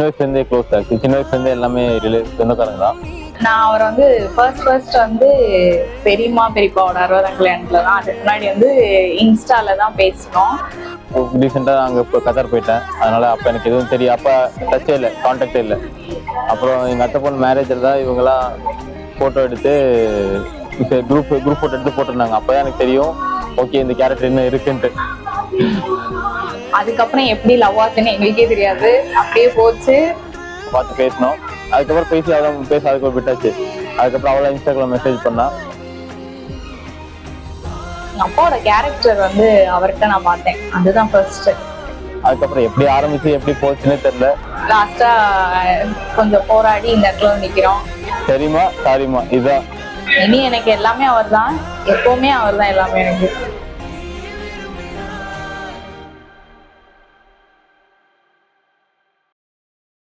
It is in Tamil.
சின்ன வயசுலேருந்தே க்ளோஸ் ஆச்சு. சின்ன வயசுலேருந்தே எல்லாமே சொந்தக்காரங்க தான். நான் அவர் வந்து ஃபர்ஸ்ட் வந்து பெரியப்பாவோட 60ஆம் கல்யாணத்துல தான். அதுக்கு முன்னாடி வந்து இன்ஸ்டால தான் பேசினோம். ரீசெண்டாக அங்கே இப்போ கத்தார் போயிட்டேன். அதனால அப்போ எனக்கு எதுவும் தெரியும். அப்போ டச்சே இல்லை, கான்டாக்டே இல்லை. அப்புறம் எங்கள் அத்தை பொண்ணு மேரேஜில் தான் இவங்கெல்லாம் ஃபோட்டோ எடுத்து குரூப் ஃபோட்டோ எடுத்து போட்டிருந்தாங்க. அப்போ தான் எனக்கு தெரியும் ஓகே இந்த கேரக்டர் என்ன இருக்குன்ட்டு. அதுக்கப்புறம் எப்படி லவ் ஆச்சுன்னு எங்களுக்கே தெரியாது, அப்படியே போச்சு. பார்த்து பேசினோம். அதுக்கப்புறம் பேச அதுக்கப்புறம் விட்டாச்சு. அதுக்கப்புறம் அவளை இன்ஸ்டாகிராம் மெசேஜ் பண்ணா. அப்பாவோட கேரக்டர் வந்து அவர்கிட்ட நான் பார்த்தேன், அதுதான் ஃபர்ஸ்ட். அதுக்கப்புறம் எப்படி ஆரம்பிச்சு எப்படி போச்சுன்னே தெரியல. லாஸ்டா கொஞ்சம் போராடி இந்த இடத்துல நிக்கிறோம். சரிமா சாரிமா இதுதான். இனி எனக்கு எல்லாமே அவர் தான், எப்பவுமே அவர் தான் எல்லாமே எனக்கு.